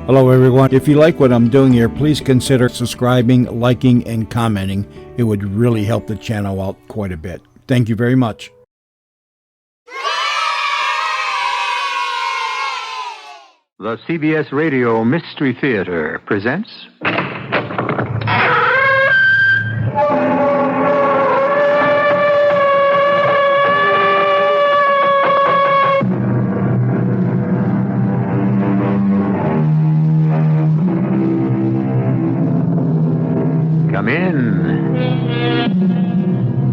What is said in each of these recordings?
Hello, everyone. If you like what I'm doing here, please consider subscribing, liking, and commenting. It would really help the channel out quite a bit. Thank you very much. The CBS Radio Mystery Theater presents... Come in.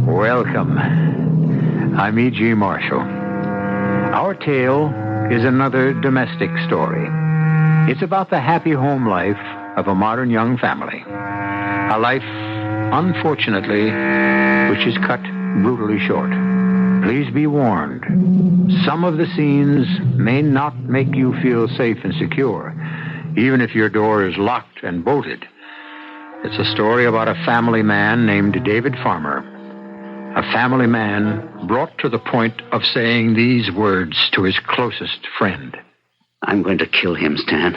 Welcome. I'm E.G. Marshall. Our tale is another domestic story. It's about the happy home life of a modern young family. A life, unfortunately, which is cut brutally short. Please be warned. Some of the scenes may not make you feel safe and secure, even if your door is locked and bolted. It's a story about a family man named David Farmer. A family man brought to the point of saying these words to his closest friend. I'm going to kill him, Stan.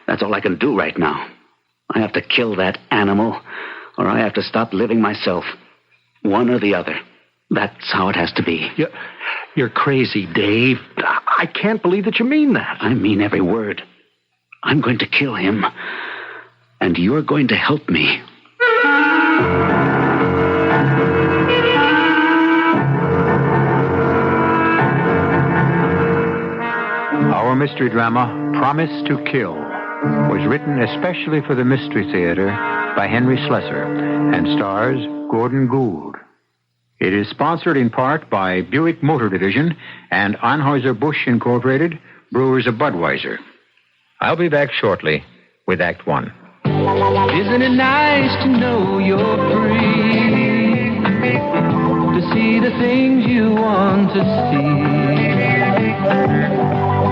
That's all I can do right now. I have to kill that animal, or I have to stop living myself. One or the other. That's how it has to be. You're crazy, Dave. I can't believe that you mean that. I mean every word. I'm going to kill him. And you're going to help me. Our mystery drama, Promise to Kill, was written especially for the Mystery Theater by Henry Slessor and stars Gordon Gould. It is sponsored in part by Buick Motor Division and Anheuser-Busch Incorporated, Brewers of Budweiser. I'll be back shortly with Act One. Isn't it nice to know you're free? To see the things you want to see.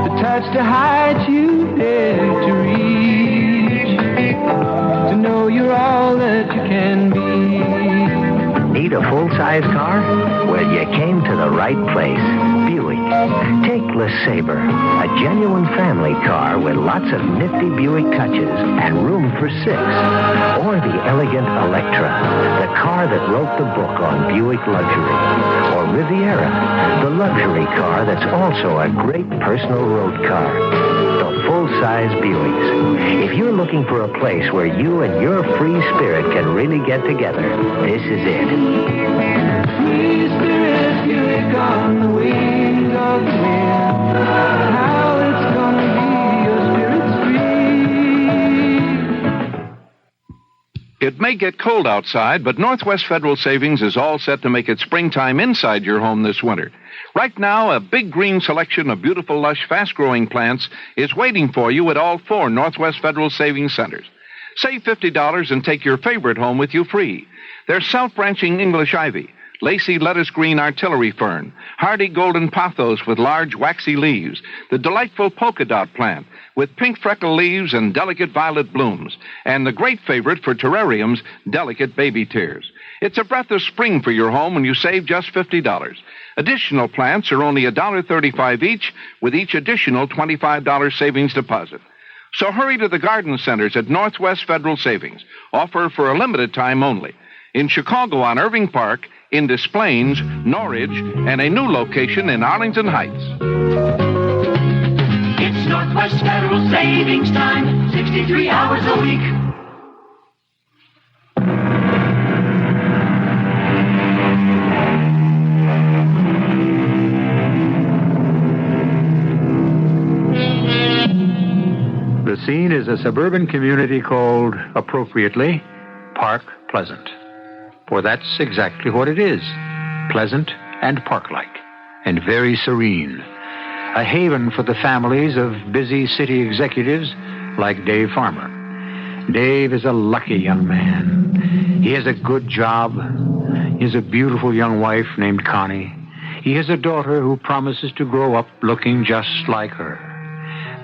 The touch the heights you dare to reach. To know you're all that you can be. Need a full-size car? Well, you came to the right place. Buick. Take LeSabre, a genuine family car with lots of nifty Buick touches and room for 6. Or the elegant Electra, the car that wrote the book on Buick luxury. Or Riviera, the luxury car that's also a great personal road car. The full-size Buicks. If you're looking for a place where you and your free spirit can really get together, this is it. Free spirit, Buick on the wings of the wind. How it's gonna be, your spirit's free. It may get cold outside, but Northwest Federal Savings is all set to make it springtime inside your home this winter. Right now, a big green selection of beautiful, lush, fast-growing plants is waiting for you at all 4 Northwest Federal Savings Centers. Save $50 and take your favorite home with you free. There's South-branching English ivy, lacy lettuce green artillery fern, hardy golden pothos with large waxy leaves, the delightful polka dot plant with pink freckle leaves and delicate violet blooms, and the great favorite for terrariums, delicate baby tears. It's a breath of spring for your home when you save just $50. Additional plants are only $1.35 each, with each additional $25 savings deposit. So hurry to the garden centers at Northwest Federal Savings. Offer for a limited time only. In Chicago on Irving Park, in Des Plaines, Norridge, and a new location in Arlington Heights. It's Northwest Federal Savings Time, 63 hours a week. The scene is a suburban community called, appropriately, Park Pleasant. For that's exactly what it is. Pleasant and park-like, and very serene. A haven for the families of busy city executives like Dave Farmer. Dave is a lucky young man. He has a good job. He has a beautiful young wife named Connie. He has a daughter who promises to grow up looking just like her.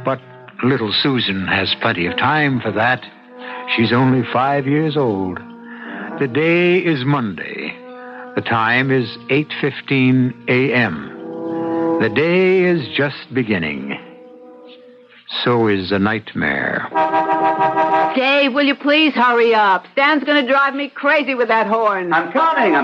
But little Susan has plenty of time for that. She's only 5 years old. The day is Monday. The time is 8:15 a.m. The day is just beginning. so is a nightmare. Dave, will you please hurry up? Stan's going to drive me crazy with that horn. I'm coming.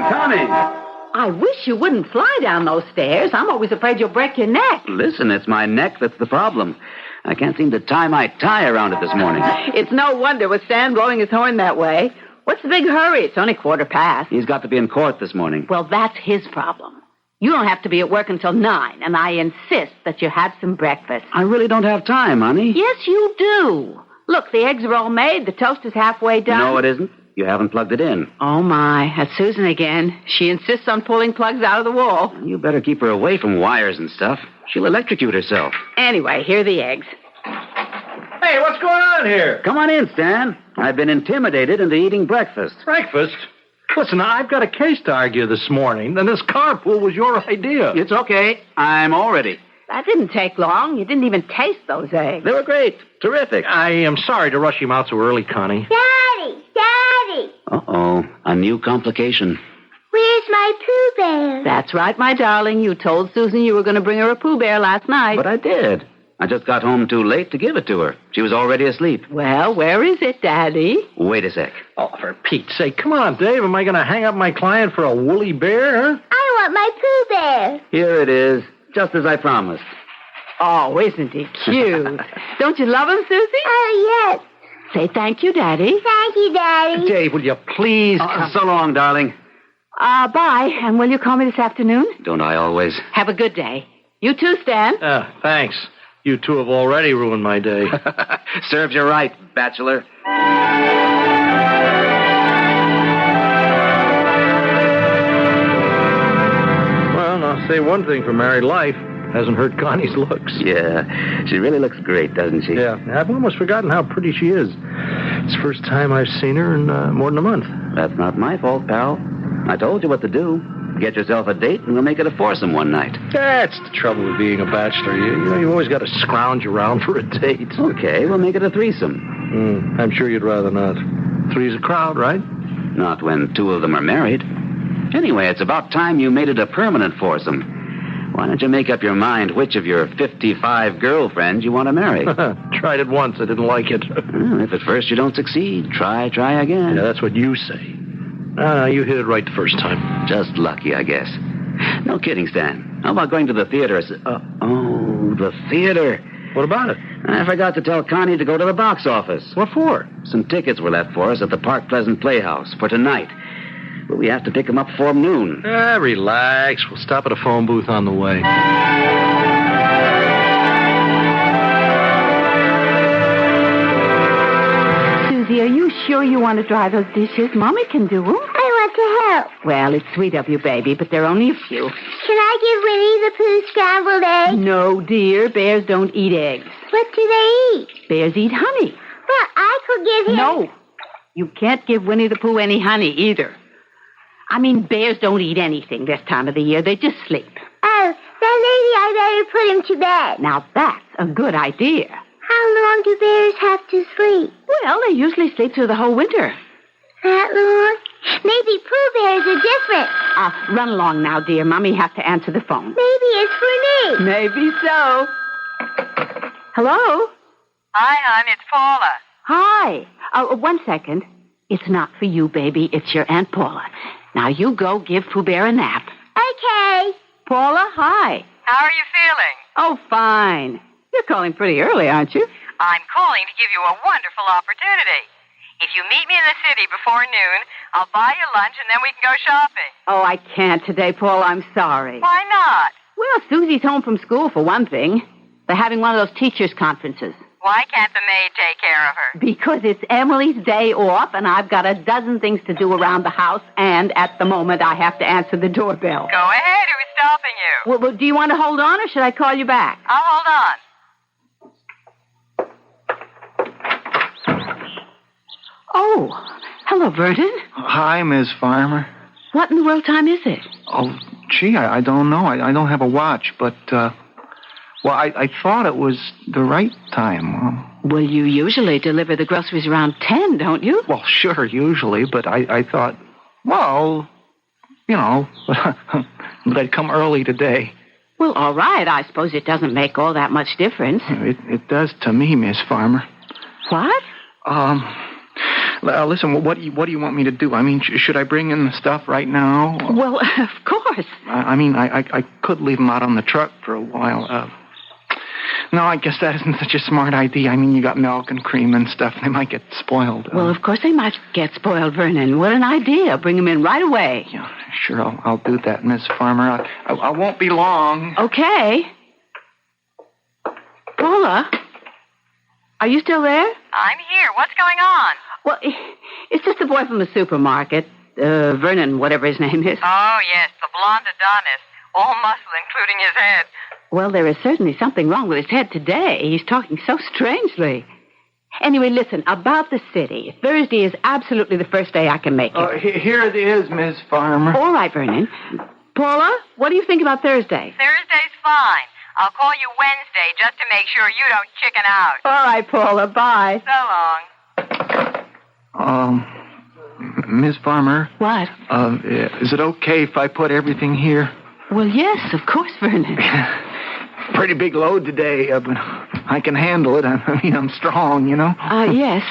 I wish you wouldn't fly down those stairs. I'm always afraid you'll break your neck. Listen, it's my neck that's the problem. I can't seem to tie my tie around it this morning. It's no wonder with Stan blowing his horn that way. What's the big hurry? It's only 1:15. He's got to be in court this morning. Well, that's his problem. You don't have to be at work until 9, and I insist that you have some breakfast. I really don't have time, honey. Yes, you do. Look, the eggs are all made. The toast is halfway done. No, it isn't. You haven't plugged it in. Oh, my. That's Susan again. She insists on pulling plugs out of the wall. You better keep her away from wires and stuff. She'll electrocute herself. Anyway, here are the eggs. Hey, what's going on here? Come on in, Stan. I've been intimidated into eating breakfast. Breakfast? Listen, I've got a case to argue this morning, and this carpool was your idea. It's okay. I'm all ready. That didn't take long. You didn't even taste those eggs. They were great. Terrific. I am sorry to rush him out so early, Connie. Daddy! Uh-oh. A new complication. Where's my Pooh Bear? That's right, my darling. You told Susan you were going to bring her a Pooh Bear last night. But I did. I just got home too late to give it to her. She was already asleep. Well, where is it, Daddy? Wait a sec. Oh, for Pete's sake. Come on, Dave. Am I going to hang up my client for a woolly bear, huh? I want my Pooh Bear. Here it is, just as I promised. Oh, isn't he cute? Don't you love him, Susie? Oh, yes. Say thank you, Daddy. Thank you, Daddy. Dave, will you please... So long, darling. Bye. And will you call me this afternoon? Don't I always? Have a good day. You too, Stan. Thanks. You two have already ruined my day. Serves you right, bachelor. Well, I'll say one thing for married life. Hasn't hurt Connie's looks. Yeah, she really looks great, doesn't she? Yeah, I've almost forgotten how pretty she is. It's the first time I've seen her in more than a month. That's not my fault, pal. I told you what to do. Get yourself a date, and we'll make it a foursome one night. That's the trouble with being a bachelor. You've always got to scrounge around for a date. Okay, we'll make it a threesome. I'm sure you'd rather not. Three's a crowd, right? Not when two of them are married. Anyway, it's about time you made it a permanent foursome. Why don't you make up your mind which of your 55 girlfriends you want to marry? Tried it once. I didn't like it. Well, if at first you don't succeed, try again. Yeah, that's what you say. You hit it right the first time. Just lucky, I guess. No kidding, Stan. How about going to the theater? The theater. What about it? I forgot to tell Connie to go to the box office. What for? Some tickets were left for us at the Park Pleasant Playhouse for tonight. But we have to pick them up before noon. Relax. We'll stop at a phone booth on the way. Susie, are you sure you want to dry those dishes? Mommy can do them. I want to help. Well, it's sweet of you, baby, but there are only a few. Can I give Winnie the Pooh scrambled eggs? No, dear. Bears don't eat eggs. What do they eat? Bears eat honey. But I could give him... No. You can't give Winnie the Pooh any honey either. I mean, bears don't eat anything this time of the year. They just sleep. Oh, then maybe I better put him to bed. Now, that's a good idea. How long do bears have to sleep? Well, they usually sleep through the whole winter. That long? Maybe Pooh Bears are different. Run along now, dear. Mommy has to answer the phone. Maybe it's for me. Maybe so. Hello? Hi, hon. It's Paula. Hi. 1 second. It's not for you, baby. It's your Aunt Paula. Now, you go give Pooh Bear a nap. Okay. Paula, hi. How are you feeling? Oh, fine. You're calling pretty early, aren't you? I'm calling to give you a wonderful opportunity. If you meet me in the city before noon, I'll buy you lunch and then we can go shopping. Oh, I can't today, Paul. I'm sorry. Why not? Well, Susie's home from school, for one thing. They're having one of those teachers' conferences. Why can't the maid take care of her? Because it's Emily's day off, and I've got a dozen things to do around the house, and at the moment I have to answer the doorbell. Go ahead. Who's stopping you? Well, do you want to hold on, or should I call you back? I'll hold on. Oh, hello, Vernon. Hi, Miss Farmer. What in the world time is it? Oh, gee, I don't know. I don't have a watch, but, I thought it was the right time. Well, you usually deliver the groceries around 10, don't you? Well, sure, usually, but I thought, well, you know, that I'd come early today. Well, all right. I suppose it doesn't make all that much difference. It does to me, Miss Farmer. What? Listen, what do you want me to do? I mean, should I bring in the stuff right now? Well, of course. I could leave them out on the truck for a while. No, I guess that isn't such a smart idea. I mean, you got milk and cream and stuff. They might get spoiled. Well, of course they might get spoiled, Vernon. What an idea. Bring them in right away. Yeah, sure, I'll do that, Miss Farmer. I won't be long. Okay. Paula, are you still there? I'm here. What's going on? Well, it's just the boy from the supermarket. Vernon, whatever his name is. Oh, yes, the blonde Adonis. All muscle, including his head. Well, there is certainly something wrong with his head today. He's talking so strangely. Anyway, listen, about the city. Thursday is absolutely the first day I can make it. Here it is, Miss Farmer. All right, Vernon. Paula, what do you think about Thursday? Thursday's fine. I'll call you Wednesday just to make sure you don't chicken out. All right, Paula, bye. So long. Miss Farmer. What? Is it okay if I put everything here? Well, yes, of course, Vernon. Pretty big load today, but I can handle it. I mean, I'm strong, you know? Yes.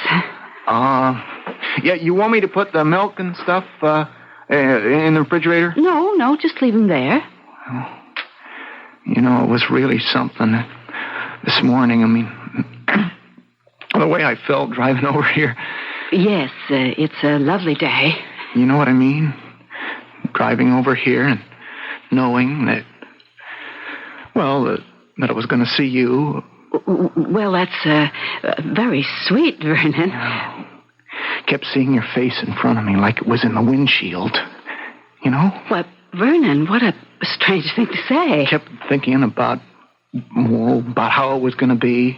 Yeah, you want me to put the milk and stuff in the refrigerator? No, just leave them there. You know, it was really something this morning. I mean, the way I felt driving over here. Yes, it's a lovely day. You know what I mean? Driving over here and knowing that, that I was going to see you. Well, that's very sweet, Vernon. Kept seeing your face in front of me like it was in the windshield. You know? What, Vernon, what a strange thing to say. Kept thinking about how it was going to be.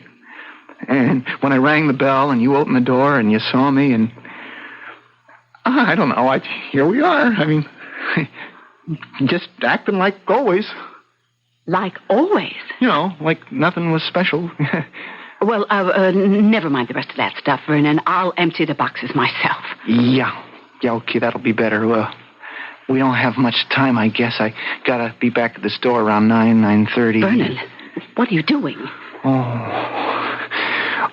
And when I rang the bell and you opened the door and you saw me and... I don't know. Here we are. I mean, just acting like always. Like always? You know, like nothing was special. Well, never mind the rest of that stuff, Vernon. I'll empty the boxes myself. Yeah, okay, that'll be better. We don't have much time, I guess. I gotta be back at the store around 9:30. Vernon, what are you doing?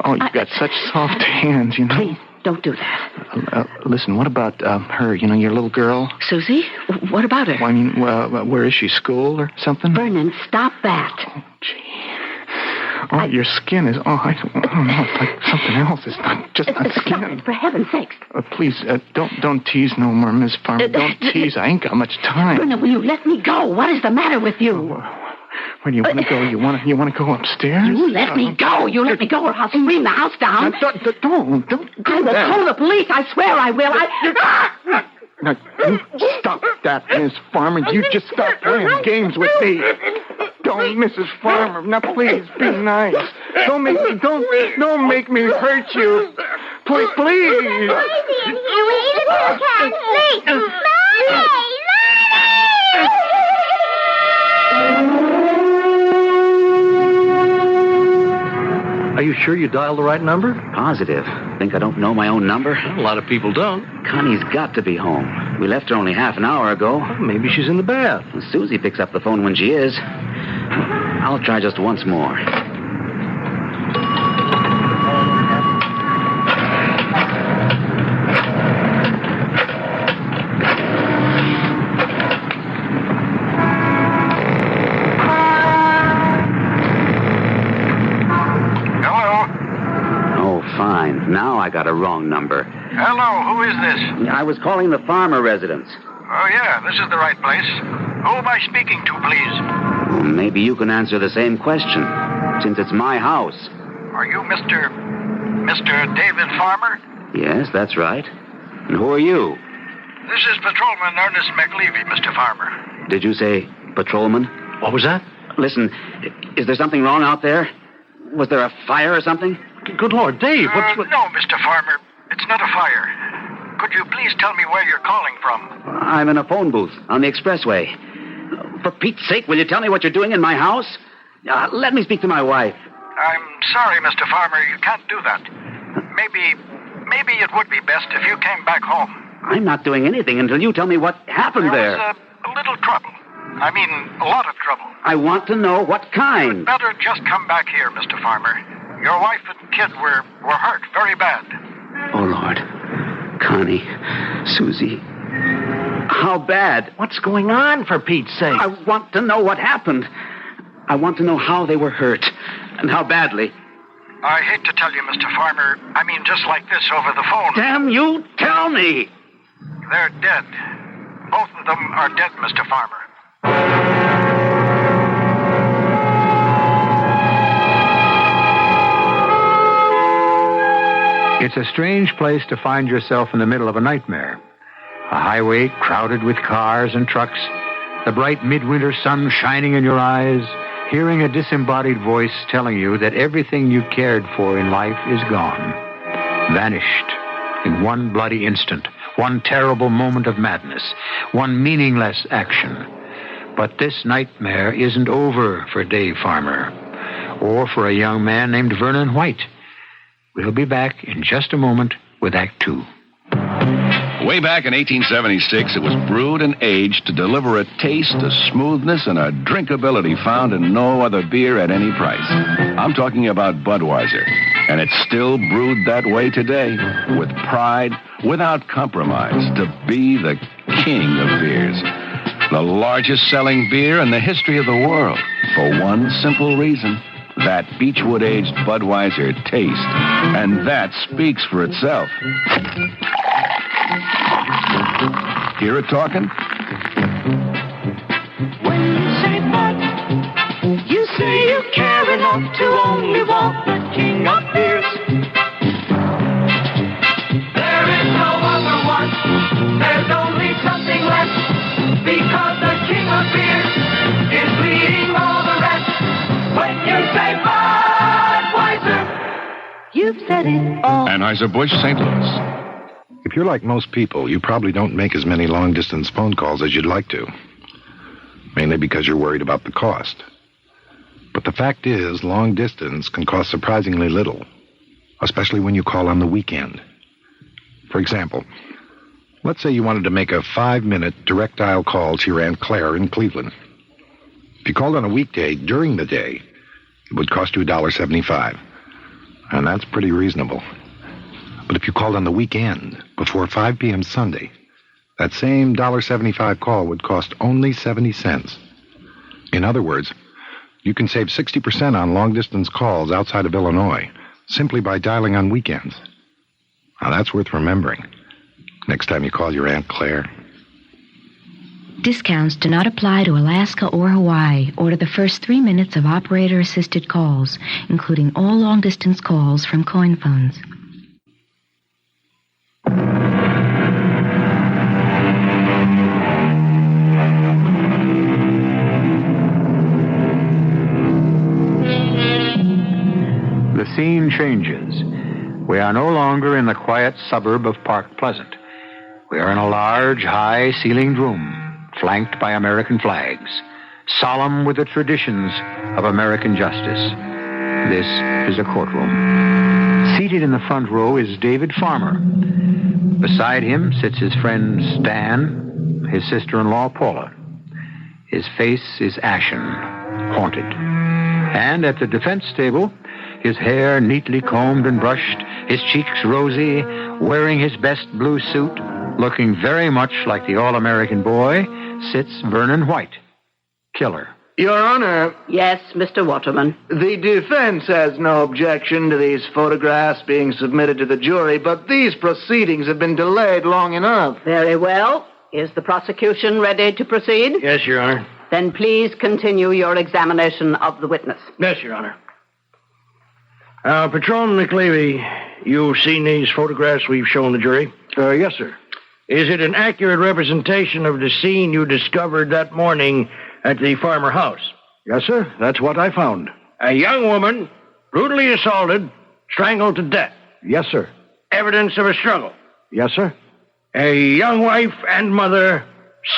Oh, you've got such soft hands, you know. Please, don't do that. Listen, what about her, you know, your little girl? Susie? What about her? Well, I mean, where is she, school or something? Vernon, stop that. Oh, gee. Your skin is, I don't know, it's like something else. It's not just not skin. Stop it, for heaven's sakes. Please, don't tease no more, Miss Farmer. Don't tease. I ain't got much time. Vernon, will you let me go? What is the matter with you? Where do you want to go? You want to go upstairs? You let me go. You let me go or I'll scream the house down. Don't do I will call the police. I swear I will. Now, you stop that, Miss Farmer. You just stop playing games with me. Don't, Mrs. Farmer. Now, please, be nice. Don't make me hurt you. Please. Are you sure you dialed the right number? Positive. Think I don't know my own number? Well, a lot of people don't. Connie's got to be home. We left her only half an hour ago. Well, maybe she's in the bath. Susie picks up the phone when she is. I'll try just once more. Now I got a wrong number. Hello, who is this? I was calling the Farmer residence. Oh, yeah, this is the right place. Who am I speaking to, please? Well, maybe you can answer the same question, since it's my house. Are you Mr. David Farmer? Yes, that's right. And who are you? This is Patrolman Ernest McLeavy, Mr. Farmer. Did you say patrolman? What was that? Listen, is there something wrong out there? Was there a fire or something? Good Lord, Dave, what's... No, Mr. Farmer. It's not a fire. Could you please tell me where you're calling from? I'm in a phone booth on the expressway. For Pete's sake, will you tell me what you're doing in my house? Let me speak to my wife. I'm sorry, Mr. Farmer. You can't do that. Maybe it would be best if you came back home. I'm not doing anything until you tell me what happened there. There was a little trouble. I mean, a lot of trouble. I want to know what kind. You'd better just come back here, Mr. Farmer. Your wife and kid were hurt very bad. Oh, Lord. Connie, Susie. How bad? What's going on, for Pete's sake? I want to know what happened. I want to know how they were hurt and how badly. I hate to tell you, Mr. Farmer. I mean, just like this over the phone. Damn you, tell me. They're dead. Both of them are dead, Mr. Farmer. It's a strange place to find yourself in the middle of a nightmare. A highway crowded with cars and trucks, the bright midwinter sun shining in your eyes, hearing a disembodied voice telling you that everything you cared for in life is gone, vanished in one bloody instant, one terrible moment of madness, one meaningless action. But this nightmare isn't over for Dave Farmer, or for a young man named Vernon White. We'll be back in just a moment with Act Two. Way back in 1876, it was brewed and aged to deliver a taste, a smoothness, and a drinkability found in no other beer at any price. I'm talking about Budweiser, and it's still brewed that way today, with pride, without compromise, to be the king of beers. The largest selling beer in the history of the world, for one simple reason. That Beechwood-aged Budweiser taste. And that speaks for itself. Hear it talking? When you say Bud, you say you care enough to only want the king of beers. There is no other one. There's only something left. Because the king of beers is leading all the rest. When you say Budweiser, you've said it all. Anheuser-Busch, St. Louis. If you're like most people, you probably don't make as many long-distance phone calls as you'd like to. Mainly because you're worried about the cost. But the fact is, long distance can cost surprisingly little. Especially when you call on the weekend. For example, let's say you wanted to make a 5-minute direct dial call to your Aunt Claire in Cleveland. If you called on a weekday during the day, it would cost you $1.75. And that's pretty reasonable. But if you called on the weekend, before 5 p.m. Sunday, that same $1.75 call would cost only 70 cents. In other words, you can save 60% on long-distance calls outside of Illinois simply by dialing on weekends. Now, that's worth remembering next time you call your Aunt Claire. Discounts do not apply to Alaska or Hawaii or to the first 3 minutes of operator-assisted calls, including all long-distance calls from coin phones. The scene changes. We are no longer in the quiet suburb of Park Pleasant. We are in a large, high-ceilinged room, flanked by American flags, solemn with the traditions of American justice. This is a courtroom. Seated in the front row is David Farmer. Beside him sits his friend Stan, his sister-in-law Paula. His face is ashen, haunted. And at the defense table, his hair neatly combed and brushed, his cheeks rosy, wearing his best blue suit, looking very much like the all-American boy, sits Vernon White, killer. Your Honor. Yes, Mr. Waterman. The defense has no objection to these photographs being submitted to the jury, but these proceedings have been delayed long enough. Very well. Is the prosecution ready to proceed? Yes, Your Honor. Then please continue your examination of the witness. Yes, Your Honor. Patrolman McLeavy, you've seen these photographs we've shown the jury? Yes, sir. Is it an accurate representation of the scene you discovered that morning at the Farmer house? Yes, sir. That's what I found. A young woman, brutally assaulted, strangled to death. Yes, sir. Evidence of a struggle. Yes, sir. A young wife and mother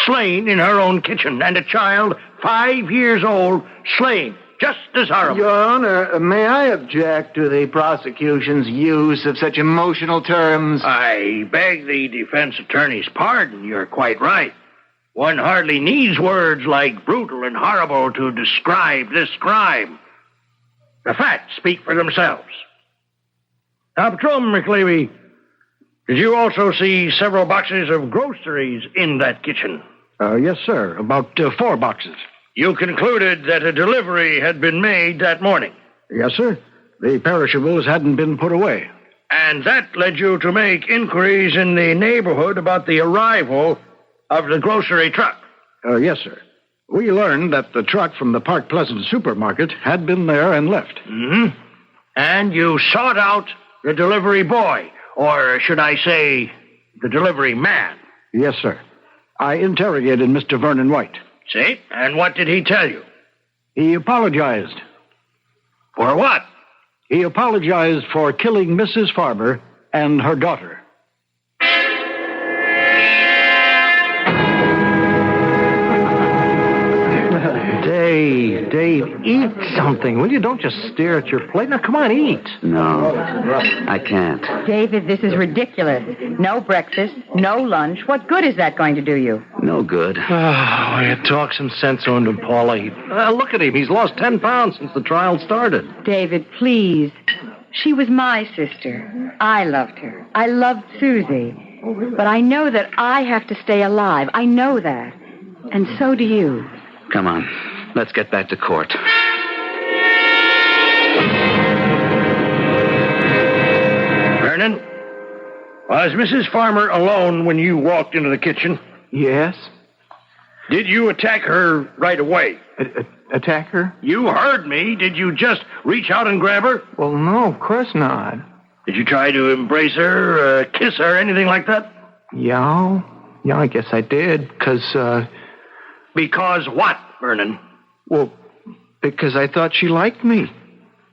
slain in her own kitchen, and a child 5 years old slain. Just as horrible. Your Honor, may I object to the prosecution's use of such emotional terms? I beg the defense attorney's pardon. You're quite right. One hardly needs words like brutal and horrible to describe this crime. The facts speak for themselves. Now, Patrolman McLeavy, did you also see several boxes of groceries in that kitchen? Yes, sir. About 4 boxes. You concluded that a delivery had been made that morning? Yes, sir. The perishables hadn't been put away. And that led you to make inquiries in the neighborhood about the arrival of the grocery truck? Yes, sir. We learned that the truck from the Park Pleasant supermarket had been there and left. Mm-hmm. And you sought out the delivery boy, or should I say, the delivery man? Yes, sir. I interrogated Mr. Vernon White. See? And what did he tell you? He apologized. For what? He apologized for killing Mrs. Farmer and her daughter. Dave, eat something, will you? Don't just stare at your plate. Now, come on, eat. No, I can't. David, this is ridiculous. No breakfast, no lunch. What good is that going to do you? No good. Oh, you talk some sense into him, Paula. Look at him. He's lost 10 pounds since the trial started. David, please. She was my sister. I loved her. I loved Susie. But I know that I have to stay alive. I know that. And so do you. Come on. Let's get back to court. Vernon, was Mrs. Farmer alone when you walked into the kitchen? Yes. Did you attack her right away? Attack her? You heard me. Did you just reach out and grab her? Well, no, of course not. Did you try to embrace her, kiss her, anything like that? Yeah, I guess I did, because... Because what, Vernon? Well, because I thought she liked me.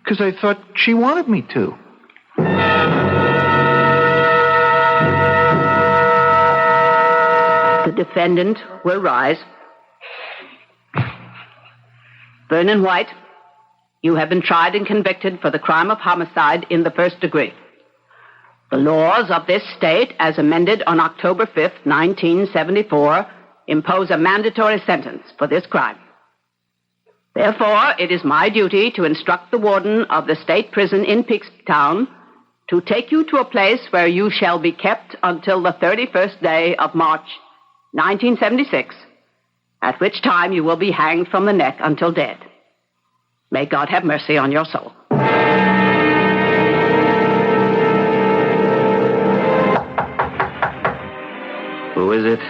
Because I thought she wanted me to. The defendant will rise. Vernon White, you have been tried and convicted for the crime of homicide in the first degree. The laws of this state, as amended on October 5th, 1974, impose a mandatory sentence for this crime. Therefore, it is my duty to instruct the warden of the state prison in Peakstown to take you to a place where you shall be kept until the 31st day of March, 1976, at which time you will be hanged from the neck until dead. May God have mercy on your soul. Who is it?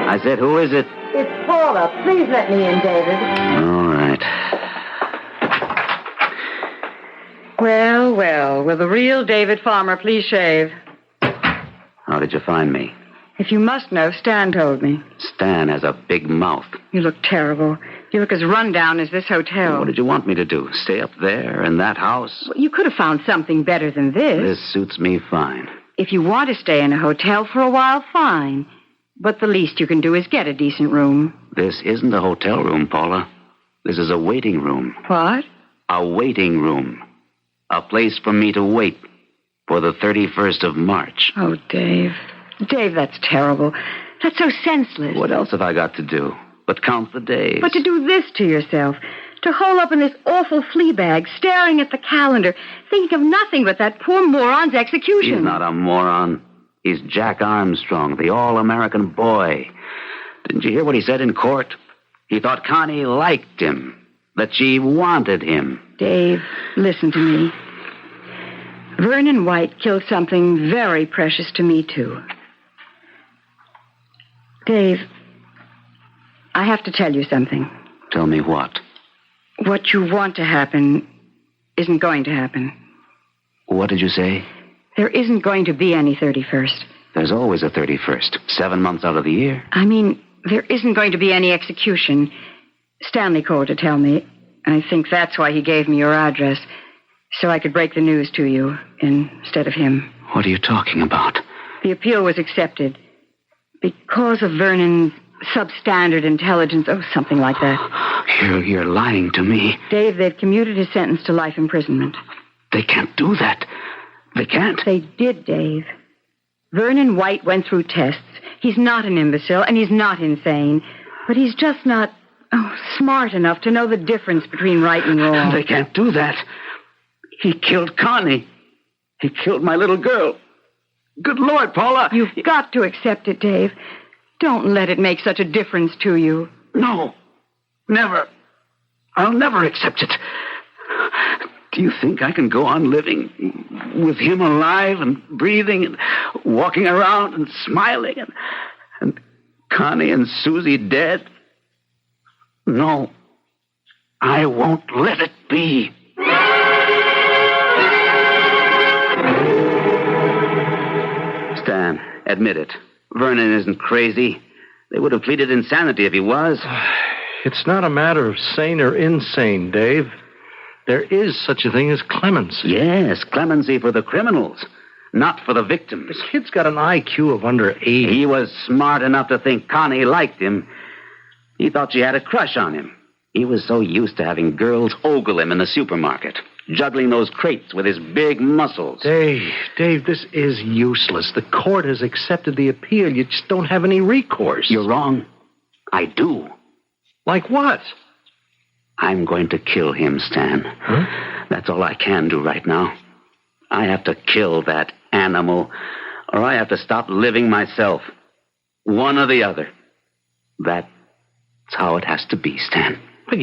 I said, who is it? It's Paula. Please let me in, David. All right. Well, will the real David Farmer please shave? How did you find me? If you must know, Stan told me. Stan has a big mouth. You look terrible. You look as run down as this hotel. What did you want me to do? Stay up there in that house? Well, you could have found something better than this. This suits me fine. If you want to stay in a hotel for a while, fine. But the least you can do is get a decent room. This isn't a hotel room, Paula. This is a waiting room. What? A waiting room. A place for me to wait for the 31st of March. Oh, Dave. Dave, that's terrible. That's so senseless. What else have I got to do but count the days? But to do this to yourself. To hole up in this awful flea bag, staring at the calendar, thinking of nothing but that poor moron's execution. He's not a moron. He's Jack Armstrong, the all-American boy. Didn't you hear what he said in court? He thought Connie liked him, that she wanted him. Dave, listen to me. Vernon White killed something very precious to me, too. Dave, I have to tell you something. Tell me what? What you want to happen isn't going to happen. What did you say? There isn't going to be any 31st. There's always a 31st, 7 months out of the year. I mean, there isn't going to be any execution. Stanley called to tell me. I think that's why he gave me your address, so I could break the news to you instead of him. What are you talking about? The appeal was accepted because of Vernon's substandard intelligence, something like that. You're lying to me. Dave, they've commuted his sentence to life imprisonment. They can't do that. They can't. They did, Dave. Vernon White went through tests. He's not an imbecile, and he's not insane. But he's just not smart enough to know the difference between right and wrong. They can't do that. He killed Connie. He killed my little girl. Good Lord, Paula. You've got to accept it, Dave. Don't let it make such a difference to you. No. Never. I'll never accept it. Do you think I can go on living with him alive and breathing and walking around and smiling and Connie and Susie dead? No. I won't let it be. Stan, admit it. Vernon isn't crazy. They would have pleaded insanity if he was. It's not a matter of sane or insane, Dave. There is such a thing as clemency. Yes, clemency for the criminals, not for the victims. The kid's got an IQ of under 80. He was smart enough to think Connie liked him. He thought she had a crush on him. He was so used to having girls ogle him in the supermarket, juggling those crates with his big muscles. Dave, this is useless. The court has accepted the appeal. You just don't have any recourse. You're wrong. I do. Like what? I'm going to kill him, Stan. Huh? That's all I can do right now. I have to kill that animal, or I have to stop living myself. One or the other. That's how it has to be, Stan. But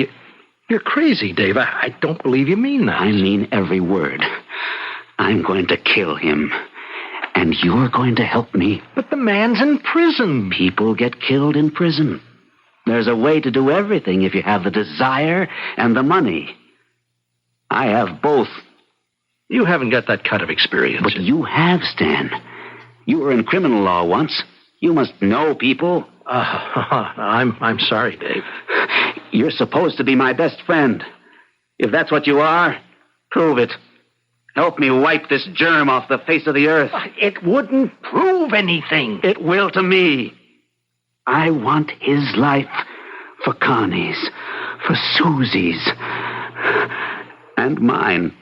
you're crazy, Dave. I don't believe you mean that. I mean every word. I'm going to kill him, and you're going to help me. But the man's in prison. People get killed in prison. There's a way to do everything if you have the desire and the money. I have both. You haven't got that kind of experience. But you have, Stan. You were in criminal law once. You must know people. I'm sorry, Dave. You're supposed to be my best friend. If that's what you are, prove it. Help me wipe this germ off the face of the earth. It wouldn't prove anything. It will to me. I want his life for Connie's, for Susie's, and mine.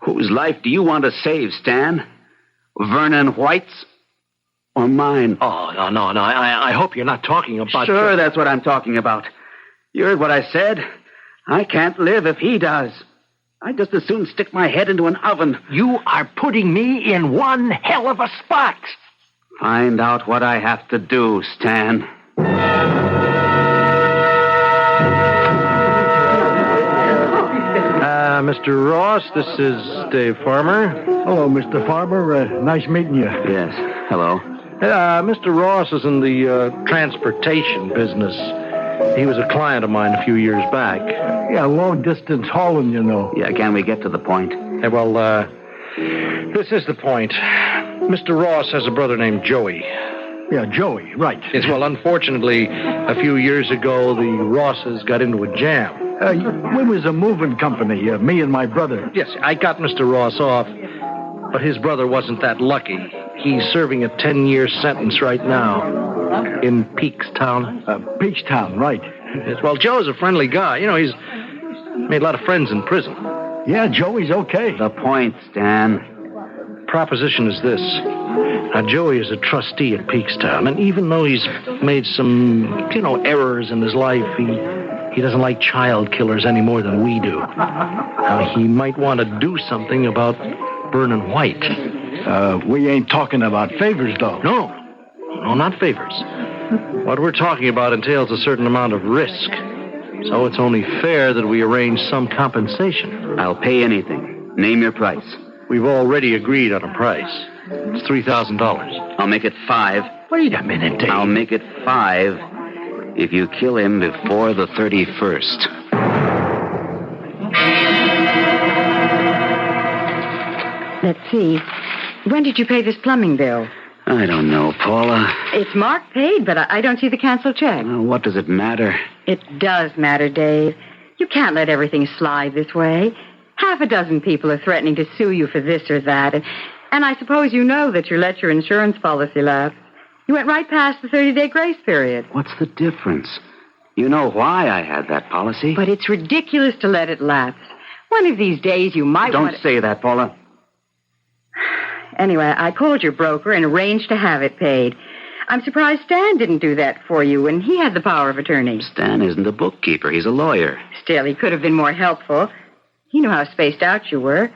Whose life do you want to save, Stan? Vernon White's or mine? Oh, no. I hope you're not talking about... Sure, that's what I'm talking about. You heard what I said. I can't live if he does. I'd just as soon stick my head into an oven. You are putting me in one hell of a spot. Find out what I have to do, Stan. Mr. Ross, this is Dave Farmer. Hello, Mr. Farmer. Nice meeting you. Yes, hello. Mr. Ross is in the transportation business. He was a client of mine a few years back. Yeah, long-distance hauling, you know. Yeah, can we get to the point? Well, this is the point. Mr. Ross has a brother named Joey. Yeah, Joey, right. Yes, well, unfortunately, a few years ago, the Rosses got into a jam. We was a moving company, me and my brother. Yes, I got Mr. Ross off, but his brother wasn't that lucky. He's serving a 10-year sentence right now in Peakstown. Peakstown, right. Yes, well, Joe's a friendly guy. You know, he's made a lot of friends in prison. Yeah, Joey's okay. The point, Stan. Proposition is this. Now, Joey is a trustee at Peakstown, and even though he's made some, errors in his life, he doesn't like child killers any more than we do. Now, he might want to do something about Vernon White. We ain't talking about favors, though. No, not favors. What we're talking about entails a certain amount of risk. So it's only fair that we arrange some compensation. I'll pay anything. Name your price. We've already agreed on a price. It's $3,000. I'll make it $5,000. Wait a minute, Dave. I'll make it $5,000 if you kill him before the 31st. Let's see. When did you pay this plumbing bill? I don't know, Paula. It's marked paid, but I don't see the canceled check. What does it matter? It does matter, Dave. You can't let everything slide this way. Half a dozen people are threatening to sue you for this or that. And I suppose you know that you let your insurance policy lapse. You went right past the 30-day grace period. What's the difference? You know why I had that policy. But it's ridiculous to let it lapse. One of these days you might Don't say that, Paula. Anyway, I called your broker and arranged to have it paid. I'm surprised Stan didn't do that for you when he had the power of attorney. Stan isn't a bookkeeper. He's a lawyer. Still, he could have been more helpful. He knew how spaced out you were.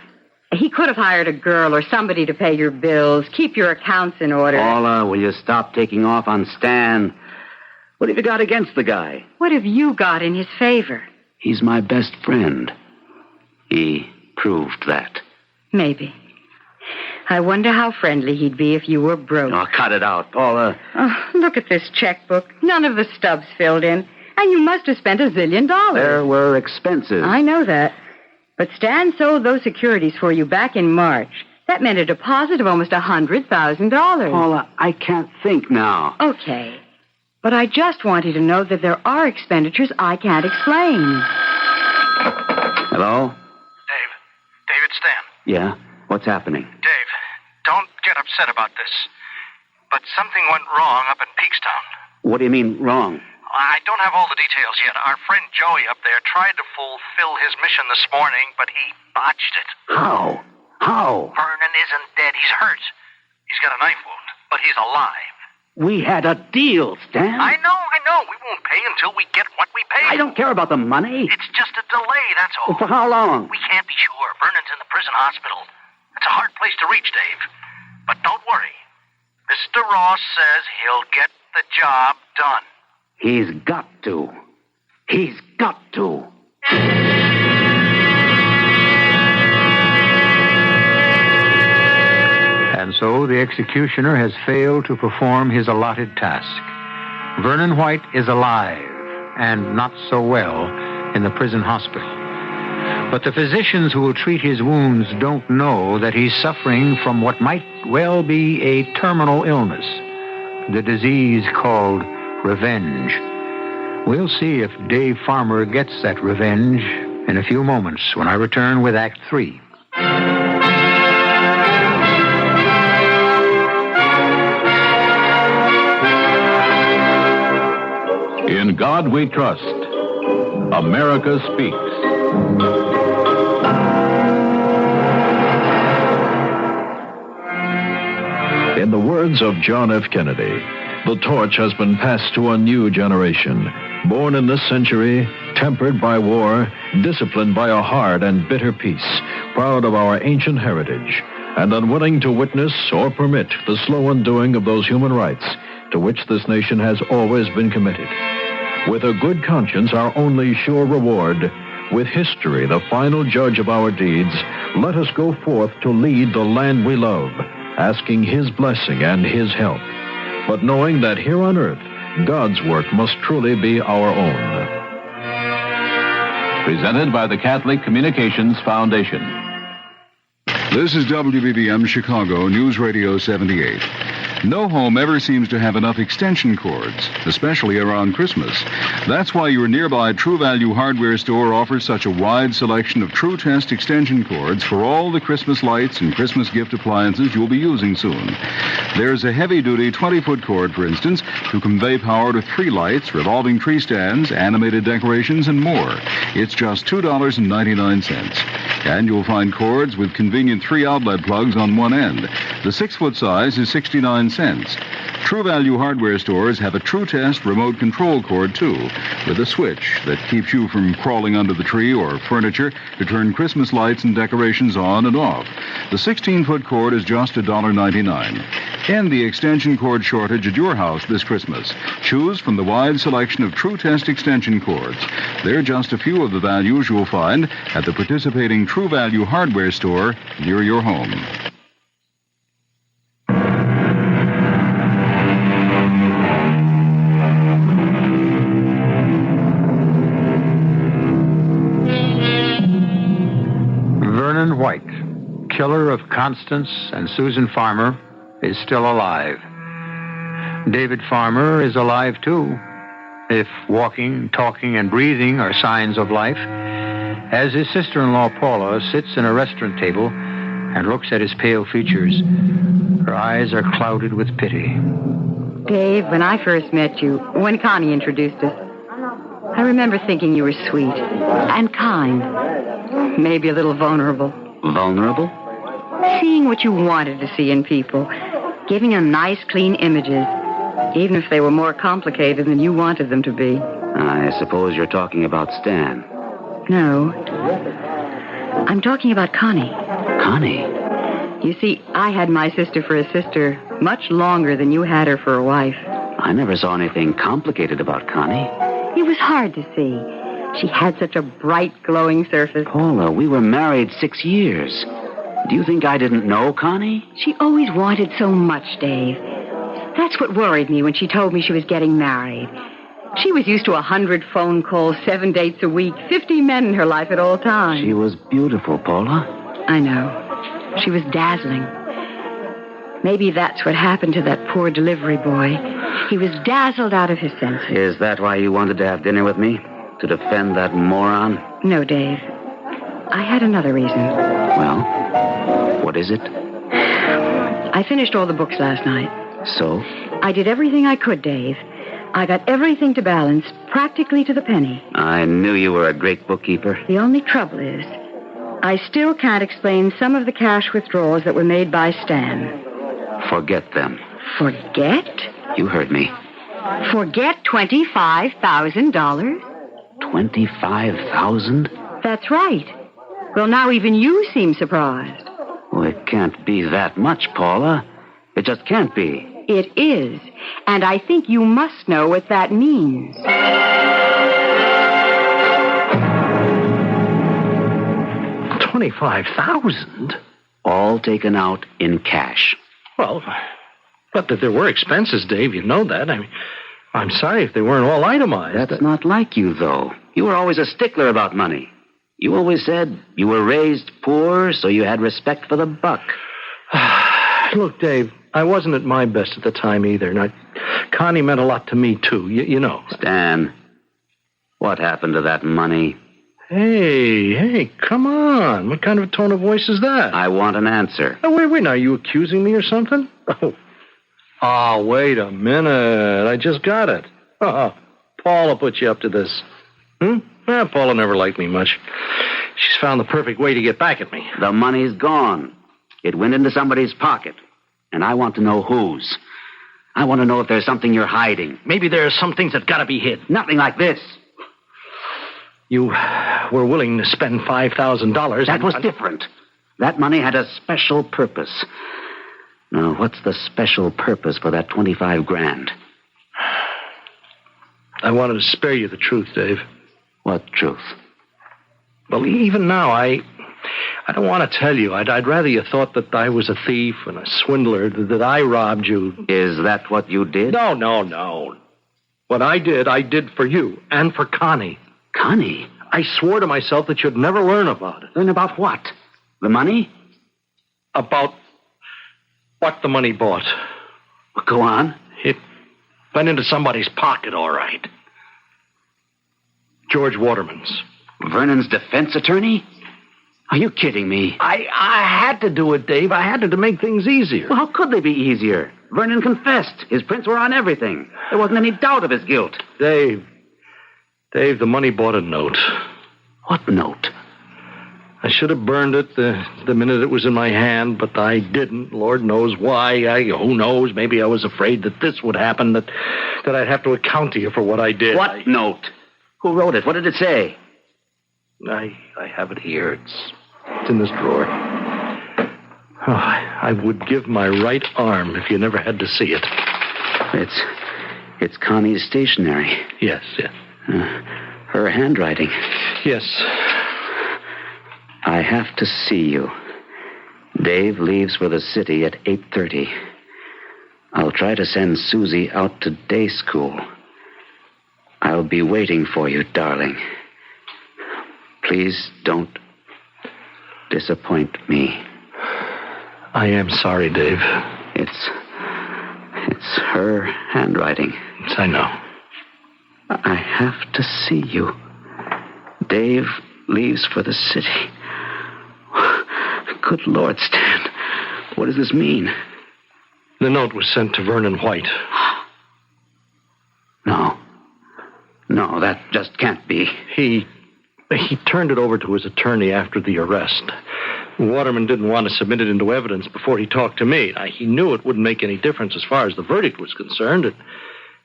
He could have hired a girl or somebody to pay your bills, keep your accounts in order. Paula, will you stop taking off on Stan? What have you got against the guy? What have you got in his favor? He's my best friend. He proved that. Maybe. I wonder how friendly he'd be if you were broke. Oh, cut it out, Paula. Oh, look at this checkbook. None of the stubs filled in. And you must have spent $1 zillion. There were expenses. I know that. But Stan sold those securities for you back in March. That meant a deposit of almost $100,000. Paula, I can't think now. Okay. But I just want you to know that there are expenditures I can't explain. Hello? Dave. Dave, it's Stan. Yeah? What's happening? Dave, don't get upset about this. But something went wrong up in Peakstown. What do you mean, wrong? I don't have all the details yet. Our friend Joey up there tried to fulfill his mission this morning, but he botched it. How? Vernon isn't dead. He's hurt. He's got a knife wound, but he's alive. We had a deal, Stan. I know. We won't pay until we get what we paid. I don't care about the money. It's just a delay, that's all. Well, for how long? We can't be sure. Vernon's in the prison hospital. It's a hard place to reach, Dave. But don't worry. Mr. Ross says he'll get the job done. He's got to. He's got to. And so the executioner has failed to perform his allotted task. Vernon White is alive, and not so well, in the prison hospital. But the physicians who will treat his wounds don't know that he's suffering from what might well be a terminal illness, the disease called revenge. We'll see if Dave Farmer gets that revenge in a few moments when I return with Act 3. In God we trust. America speaks. In the words of John F. Kennedy, the torch has been passed to a new generation, born in this century, tempered by war, disciplined by a hard and bitter peace, proud of our ancient heritage, and unwilling to witness or permit the slow undoing of those human rights to which this nation has always been committed. With a good conscience, our only sure reward, with history the final judge of our deeds, let us go forth to lead the land we love, asking his blessing and his help, but knowing that here on earth, God's work must truly be our own. Presented by the Catholic Communications Foundation. This is WBBM Chicago News Radio 78. No home ever seems to have enough extension cords, especially around Christmas. That's why your nearby True Value hardware store offers such a wide selection of True Test extension cords for all the Christmas lights and Christmas gift appliances you'll be using soon. There's a heavy-duty 20-foot cord, for instance, to convey power to 3 lights, revolving tree stands, animated decorations, and more. It's just $2.99. And you'll find cords with convenient 3 outlet plugs on one end. The 6-foot size is 69 cents. True Value hardware stores have a True Test remote control cord, too, with a switch that keeps you from crawling under the tree or furniture to turn Christmas lights and decorations on and off. The 16-foot cord is just $1.99. End the extension cord shortage at your house this Christmas. Choose from the wide selection of True Test extension cords. They're just a few of the values you'll find at the participating True Value hardware store near your home. Vernon White, killer of Constance and Susan Farmer, is still alive. David Farmer is alive, too, if walking, talking, and breathing are signs of life, as his sister-in-law Paula sits in a restaurant table and looks at his pale features. Her eyes are clouded with pity. Dave, when I first met you, when Connie introduced us, I remember thinking you were sweet and kind, maybe a little vulnerable. Vulnerable? Seeing what you wanted to see in people, giving them nice, clean images. Even if they were more complicated than you wanted them to be. I suppose you're talking about Stan. No. I'm talking about Connie. Connie? You see, I had my sister for a sister much longer than you had her for a wife. I never saw anything complicated about Connie. It was hard to see. She had such a bright, glowing surface. Paula, we were married 6 years. Do you think I didn't know Connie? She always wanted so much, Dave. That's what worried me when she told me she was getting married. She was used to 100 phone calls, 7 dates a week, 50 men in her life at all times. She was beautiful, Paula. I know. She was dazzling. Maybe that's what happened to that poor delivery boy. He was dazzled out of his senses. Is that why you wanted to have dinner with me? To defend that moron? No, Dave. I had another reason. Well, what is it? I finished all the books last night. So? I did everything I could, Dave. I got everything to balance, practically to the penny. I knew you were a great bookkeeper. The only trouble is, I still can't explain some of the cash withdrawals that were made by Stan. Forget them. Forget? You heard me. Forget $25,000? 25,000? That's right. Well, now even you seem surprised. Well, it can't be that much, Paula. It just can't be. It is. And I think you must know what that means. 25,000? All taken out in cash. Well, but that there were expenses, Dave. You know that. I mean, I'm sorry if they weren't all itemized. That's not like you, though. You were always a stickler about money. You always said you were raised poor, so you had respect for the buck. Look, Dave, I wasn't at my best at the time either. Now, Connie meant a lot to me, too. You know. Stan, what happened to that money? Hey, come on. What kind of a tone of voice is that? I want an answer. Oh, wait. Now, are you accusing me or something? Oh, wait a minute. I just got it. Paula put you up to this. Paula never liked me much. She's found the perfect way to get back at me. The money's gone. It went into somebody's pocket. And I want to know whose. I want to know if there's something you're hiding. Maybe there are some things that gotta be hid. Nothing like this. You were willing to spend $5,000. That was different. That money had a special purpose. Now, what's the special purpose for that 25 grand? I wanted to spare you the truth, Dave. What truth? Well, even now, I don't want to tell you. I'd rather you thought that I was a thief and a swindler, that I robbed you. Is that what you did? No. What I did for you and for Connie. Connie? I swore to myself that you'd never learn about it. Learn about what? The money? About what the money bought. Go on. It went into somebody's pocket, all right. George Waterman's. Vernon's defense attorney? Are you kidding me? I had to do it, Dave. I had to make things easier. Well, how could they be easier? Vernon confessed. His prints were on everything. There wasn't any doubt of his guilt. Dave, the money bought a note. What note? I should have burned it the minute it was in my hand, but I didn't. Lord knows why. Who knows? Maybe I was afraid that this would happen, that I'd have to account to you for what I did. What note? Who wrote it? What did it say? I have it here. It's in this drawer. Oh, I would give my right arm if you never had to see it. It's Connie's stationery. Yes. Her handwriting. Yes. I have to see you. Dave leaves for the city at 8:30. I'll try to send Susie out to day school. I'll be waiting for you, darling. Please don't disappoint me. I am sorry, Dave. It's her handwriting. Yes, I know. I have to see you. Dave leaves for the city. Good Lord, Stan. What does this mean? The note was sent to Vernon White. No, that just can't be. He He turned it over to his attorney after the arrest. Waterman didn't want to submit it into evidence before he talked to me. He knew it wouldn't make any difference as far as the verdict was concerned. It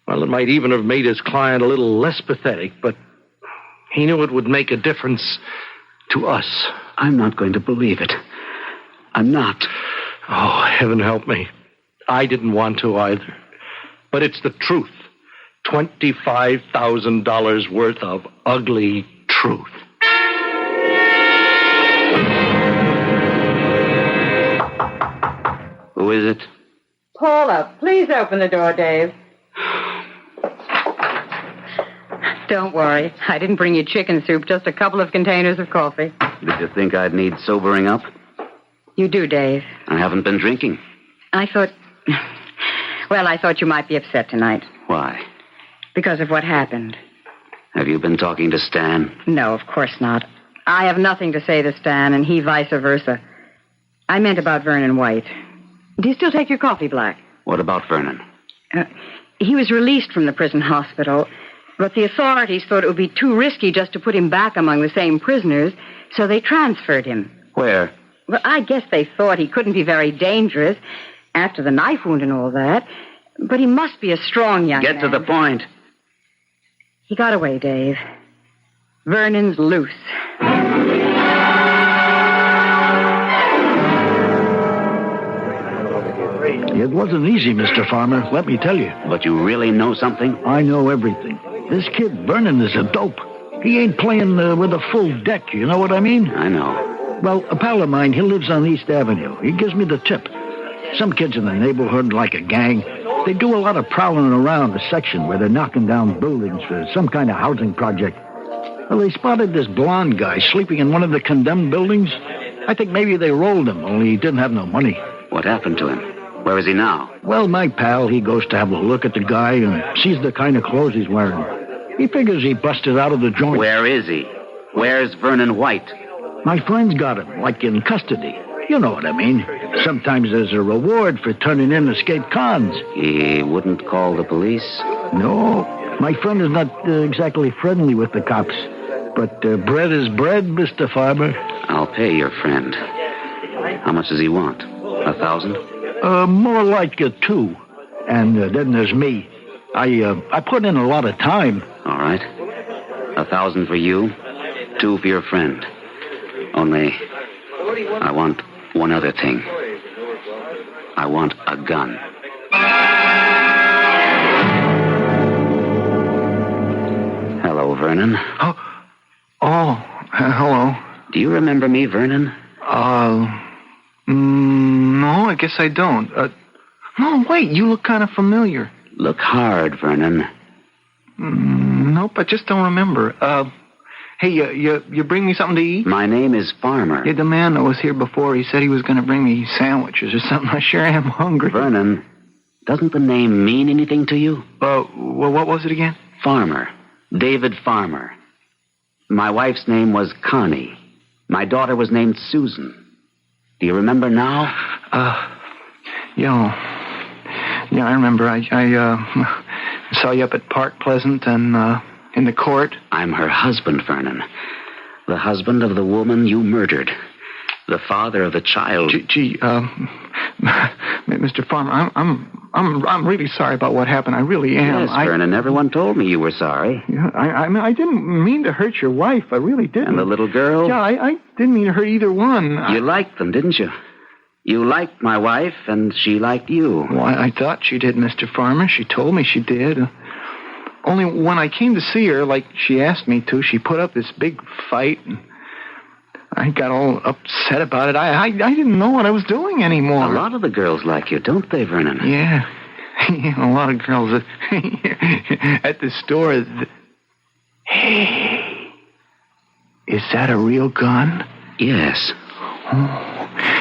might even have made his client a little less pathetic, but he knew it would make a difference to us. I'm not going to believe it. I'm not. Oh, heaven help me. I didn't want to either. But it's the truth. $25,000 worth of ugly truth. Who is it? Paula, please open the door, Dave. Don't worry. I didn't bring you chicken soup, just a couple of containers of coffee. Did you think I'd need sobering up? You do, Dave. I haven't been drinking. I thought you might be upset tonight. Why? Because of what happened. Have you been talking to Stan? No, of course not. I have nothing to say to Stan, and he vice versa. I meant about Vernon White. Do you still take your coffee black? What about Vernon? He was released from the prison hospital, but the authorities thought it would be too risky just to put him back among the same prisoners, so they transferred him. Where? Well, I guess they thought he couldn't be very dangerous after the knife wound and all that, but he must be a strong young man. Get to the point. He got away, Dave. Vernon's loose. It wasn't easy, Mr. Farmer, let me tell you. But you really know something? I know everything. This kid, Vernon, is a dope. He ain't playing with a full deck, you know what I mean? I know. Well, a pal of mine, he lives on East Avenue. He gives me the tip. Some kids in the neighborhood, like a gang, they do a lot of prowling around the section where they're knocking down buildings for some kind of housing project. Well, they spotted this blonde guy sleeping in one of the condemned buildings. I think maybe they rolled him, only he didn't have no money. What happened to him? Where is he now? Well, my pal, he goes to have a look at the guy and sees the kind of clothes he's wearing. He figures he busted out of the joint. Where is he? Where's Vernon White? My friend's got him, like in custody. You know what I mean. Sometimes there's a reward for turning in escaped cons. He wouldn't call the police? No. My friend is not exactly friendly with the cops. But bread is bread, Mr. Farmer. I'll pay your friend. How much does he want? 1,000? More like 2. And then there's me. I put in a lot of time. All right. 1,000 for you, 2 for your friend. Only, I want one other thing. I want a gun. Hello, Vernon. Oh, hello. Do you remember me, Vernon? No, I guess I don't. No, wait, you look kind of familiar. Look hard, Vernon. Nope, I just don't remember. Hey, you bring me something to eat? My name is Farmer. Yeah, the man that was here before, he said he was going to bring me sandwiches or something. I sure am hungry. Vernon, doesn't the name mean anything to you? Well, what was it again? Farmer. David Farmer. My wife's name was Connie. My daughter was named Susan. Do you remember now? Yeah, I remember. I saw you up at Park Pleasant and in the court. I'm her husband, Vernon. The husband of the woman you murdered. The father of the child. Gee, Mr. Farmer, I'm really sorry about what happened. I really am. Yes, Vernon, everyone told me you were sorry. Yeah, I didn't mean to hurt your wife. I really didn't. And the little girl? Yeah, I didn't mean to hurt either one. You liked them, didn't you? You liked my wife, and she liked you. Well, I thought she did, Mr. Farmer. She told me she did. Only when I came to see her, like she asked me to, she put up this big fight, and I got all upset about it. I didn't know what I was doing anymore. A lot of the girls like you, don't they, Vernon? Yeah. A lot of girls at the store. Hey, is that a real gun? Yes. Oh.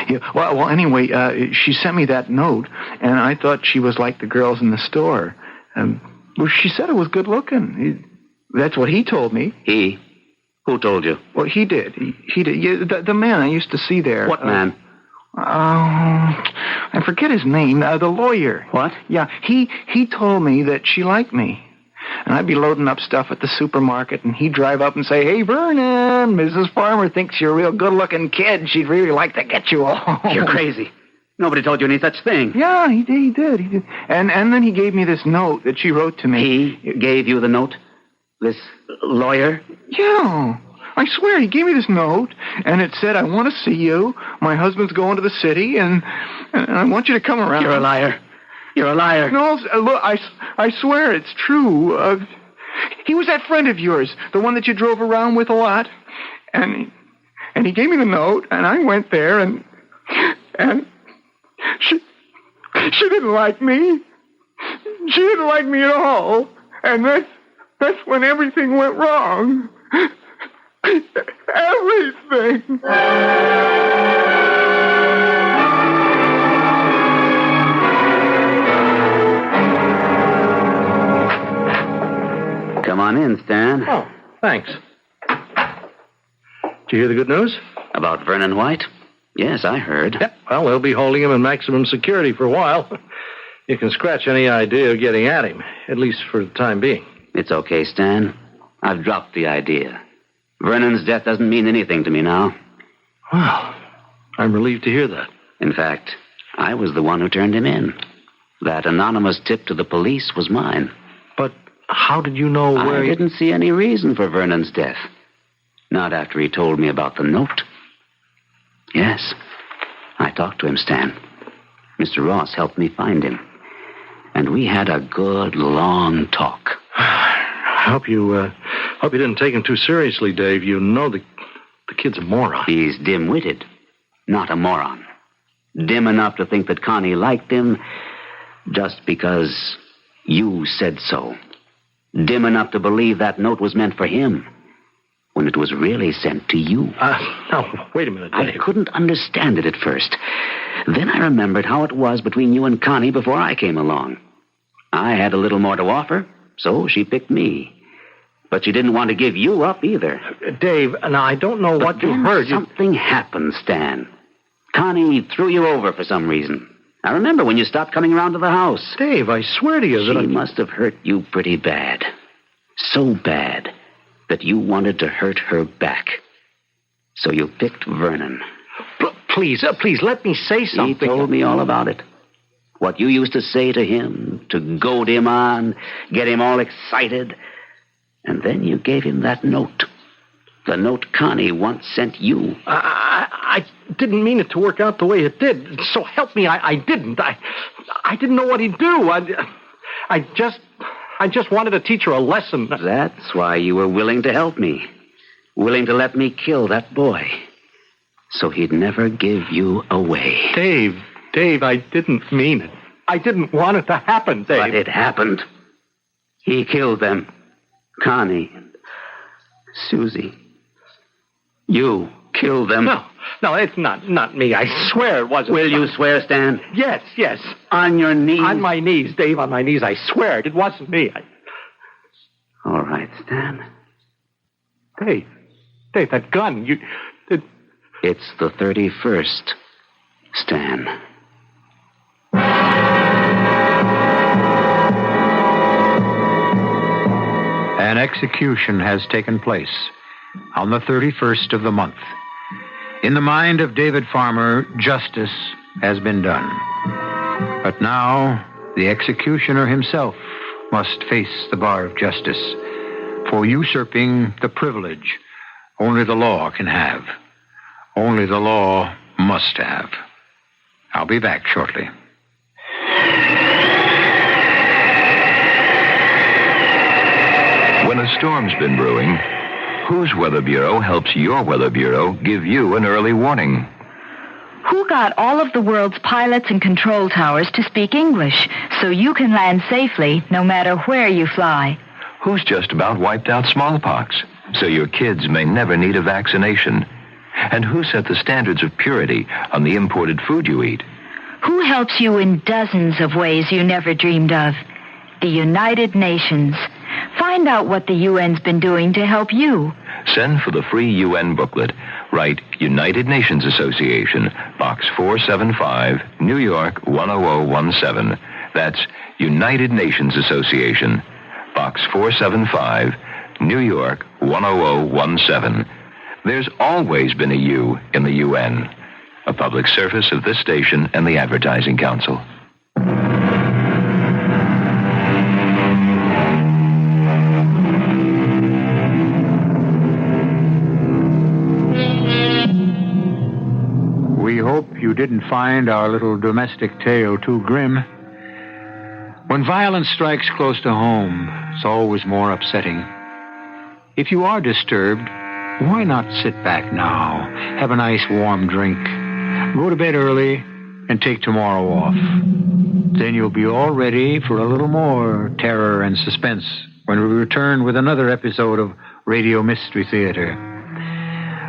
Yeah. Well, anyway, she sent me that note, and I thought she was like the girls in the store. Well, she said it was good looking. That's what he told me. He? Who told you? Well, he did. He did. Yeah, the man I used to see there. What man? I forget his name. The lawyer. What? Yeah, he told me that she liked me. And I'd be loading up stuff at the supermarket, and he'd drive up and say, "Hey, Vernon, Mrs. Farmer thinks you're a real good-looking kid. She'd really like to get you home." You're crazy. Nobody told you any such thing. Yeah, he did. And then he gave me this note that she wrote to me. He gave you the note? This lawyer? Yeah. I swear, he gave me this note, and it said, "I want to see you. My husband's going to the city, and I want you to come around." You're a liar. You're a liar. No, look, I swear it's true. He was that friend of yours, the one that you drove around with a lot. And he gave me the note, and I went there, and she didn't like me. She didn't like me at all. And that's when everything went wrong. Everything. Come on in, Stan. Oh, thanks. Did you hear the good news? About Vernon White? Yes, I heard. Yep. Well, they'll be holding him in maximum security for a while. You can scratch any idea of getting at him, at least for the time being. It's okay, Stan. I've dropped the idea. Vernon's death doesn't mean anything to me now. Well, I'm relieved to hear that. In fact, I was the one who turned him in. That anonymous tip to the police was mine. But how did you know where... I didn't see any reason for Vernon's death. Not after he told me about the note. Yes, I talked to him, Stan. Mr. Ross helped me find him. And we had a good, long talk. I hope you didn't take him too seriously, Dave. You know the kid's a moron. He's dim-witted, not a moron. Dim enough to think that Connie liked him just because you said so. Dim enough to believe that note was meant for him when it was really sent to you. Now, wait a minute, Dave. I couldn't understand it at first. Then I remembered how it was between you and Connie before I came along. I had a little more to offer, so she picked me. But she didn't want to give you up either. Dave, now I don't know what you heard. Something happened, Stan. Connie threw you over for some reason. I remember when you stopped coming around to the house. Dave, I swear to you that She must have hurt you pretty bad. So bad that you wanted to hurt her back. So you picked Vernon. Please, let me say something. He told me all about it. What you used to say to him, to goad him on, get him all excited. And then you gave him that note. The note Connie once sent you. I didn't mean it to work out the way it did. So help me, I didn't. I didn't know what he'd do. I just wanted to teach her a lesson. That's why you were willing to help me. Willing to let me kill that boy. So he'd never give you away. Dave, I didn't mean it. I didn't want it to happen, Dave. But it happened. He killed them. Connie and Susie. You killed them. No, it's not me. I swear it wasn't. Will you swear, Stan? Yes. On your knees? On my knees, Dave, on my knees. I swear it wasn't me. All right, Stan. Dave, that gun, It's the 31st, Stan. An execution has taken place on the 31st of the month. In the mind of David Farmer, justice has been done. But now the executioner himself must face the bar of justice for usurping the privilege only the law can have. Only the law must have. I'll be back shortly. When a storm's been brewing, whose Weather Bureau helps your Weather Bureau give you an early warning? Who got all of the world's pilots and control towers to speak English so you can land safely no matter where you fly? Who's just about wiped out smallpox so your kids may never need a vaccination? And who set the standards of purity on the imported food you eat? Who helps you in dozens of ways you never dreamed of? The United Nations. Find out what the UN's been doing to help you. Send for the free UN booklet. Write United Nations Association, Box 475, New York 10017. That's United Nations Association, Box Box 475, New York 10017. There's always been a U in the UN. A public service of this station and the Advertising Council. We hope you didn't find our little domestic tale too grim. When violence strikes close to home, it's always more upsetting. If you are disturbed, why not sit back now, have a nice warm drink, go to bed early, and take tomorrow off. Then you'll be all ready for a little more terror and suspense when we return with another episode of Radio Mystery Theater.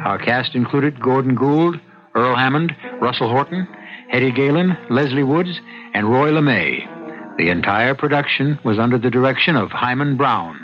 Our cast included Gordon Gould, Earl Hammond, Russell Horton, Hetty Galen, Lesley Woods, and Roy LeMay. The entire production was under the direction of Hyman Brown.